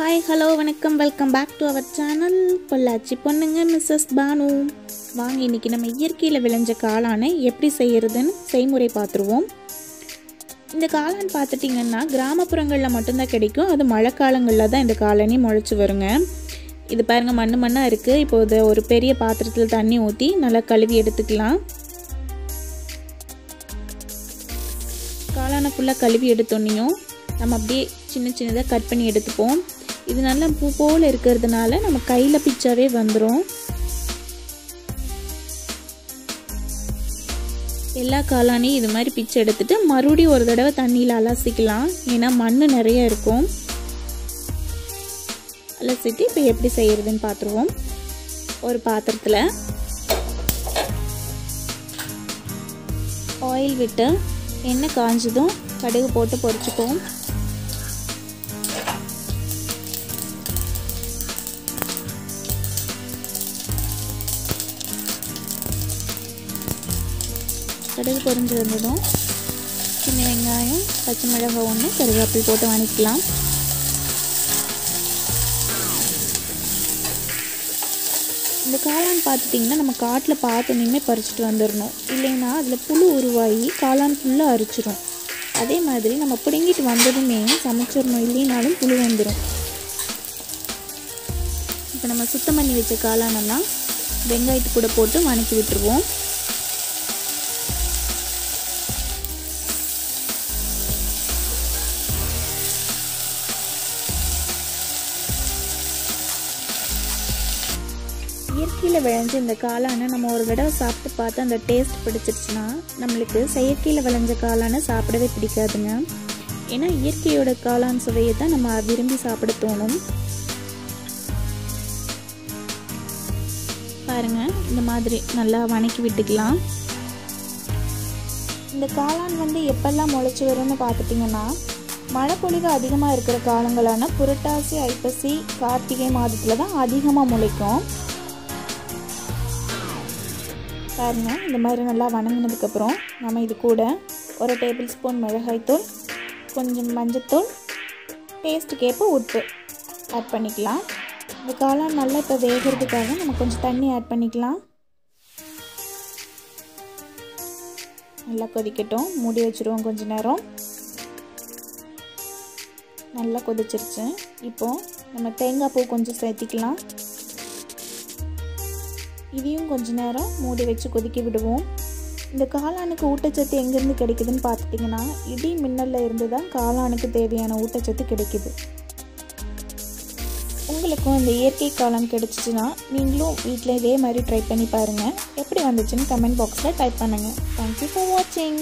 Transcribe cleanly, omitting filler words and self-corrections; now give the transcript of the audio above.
Hi, hello, வணக்கம் welcome back to our channel Pollachi பொண்ணுங்க Mrs Banu. வாங்க இன்னைக்கு நம்ம இயற்கையில் விளைஞ்ச காளானை எப்படி செய்யறதுன்னு செய்முறை பார்த்துருவோம். இந்த காளான் பார்த்துட்டிங்கன்னா கிராமப்புறங்களில் மட்டும்தான் கிடைக்கும். அது மழை காலங்களில் தான் இந்த காளானே முளைச்சி வருங்க. இது பாருங்கள் மண்ணாக இருக்குது. இப்போ இதை ஒரு பெரிய பாத்திரத்தில் தண்ணி ஊற்றி நல்லா கழுவி எடுத்துக்கலாம். காளானை ஃபுல்லாக கழுவி எடுத்தோன்னையும் நம்ம அப்படியே சின்ன சின்னதாக கட் பண்ணி எடுத்துப்போம். இது நல்லா பூ போல் இருக்கிறதுனால நம்ம கையில் பிச்சாவே வந்துடும். எல்லா காளானையும் இது மாதிரி பிச்சு எடுத்துட்டு மறுபடியும் ஒரு தடவை தண்ணியில் அலசிக்கலாம். ஏன்னா மண் நிறைய இருக்கும். அலசிட்டு இப்போ எப்படி செய்யறதுன்னு பார்த்துருவோம். ஒரு பாத்திரத்தில் ஆயில் விட்டு எண்ணெய் காஞ்சதும் கடுகு போட்டு பொரிச்சுப்போம். கடுகு பொரிஞ்சு வந்ததும் சின்ன வெங்காயம், பச்சை மிளகாய் ஒன்று, கருவேப்பிலை போட்டு வதக்கிக்கலாம். இந்த காளான் பார்த்துட்டிங்கன்னா நம்ம காட்டில் பார்த்தோன்னே பறிச்சுட்டு வந்துடணும். இல்லைன்னா அதில் புழு உருவாகி காளான் ஃபுல்லாக அரிச்சிடும். அதே மாதிரி நம்ம பிடுங்கிட்டு வந்ததுமே சமைச்சிடணும், இல்லைனாலும் புழு வந்துடும். இப்போ நம்ம சுத்தம் பண்ணி வச்ச காளானெல்லாம் வெங்காயத்து கூட போட்டு வதக்கி விட்டுருவோம். இயற்கையில் விளைஞ்ச இந்த காளானை நம்ம ஒரு தடவை சாப்பிட்டு பார்த்து அந்த டேஸ்ட் பிடிச்சிருச்சுன்னா நம்மளுக்கு செயற்கையில் விளைஞ்ச காளானை சாப்பிடவே பிடிக்காதுங்க. ஏன்னா இயற்கையோட காளான் சுவையை தான் நம்ம விரும்பி சாப்பிட தோணும். பாருங்க, இந்த மாதிரி நல்லா வதக்கி விட்டுக்கலாம். இந்த காளான் எப்பெல்லாம் முளைச்சி வரும்னு பார்த்துட்டிங்கன்னா மழைப்பொழிவு அதிகமாக இருக்கிற காலங்களான புரட்டாசி, ஐப்பசி, கார்த்திகை மாதத்தில் தான் அதிகமாக முளைக்கும். பாருங்க, இந்த மாதிரி நல்லா வதங்கினதுக்கப்புறம் நம்ம இது கூட ஒரு டேபிள் ஸ்பூன் மிளகாய்த்தூள், கொஞ்சம் மஞ்சத்தூள், டேஸ்ட்டுக்கேற்ப உப்பு ஆட் பண்ணிக்கலாம். இந்த காளான் நல்லா இப்போ வேகிறதுக்காக நம்ம கொஞ்சம் தண்ணி ஆட் பண்ணிக்கலாம். நல்லா கொதிக்கட்டும், மூடி வச்சுருவோம் கொஞ்ச நேரம். நல்லா கொதிச்சிருச்சு. இப்போது நம்ம தேங்காய் பூ கொஞ்சம் சேர்த்திக்கலாம். இதையும் கொஞ்ச நேரம் மூடி வச்சு கொதிக்க விடுவோம். இந்த காளானுக்கு ஊட்டச்சத்து எங்கேருந்து கிடைக்குதுன்னு பார்த்துட்டிங்கன்னா இடி மின்னலில் இருந்து தான் காளானுக்கு தேவையான ஊட்டச்சத்து கிடைக்குது. உங்களுக்கும் இந்த இயற்கை காளான் கிடைச்சிச்சுன்னா நீங்களும் வீட்டில் இதே மாதிரி ட்ரை பண்ணி பாருங்கள். எப்படி வந்துச்சுன்னு கமெண்ட் பாக்ஸில் டைப் பண்ணுங்கள். தேங்க்யூ ஃபார் வாட்சிங்.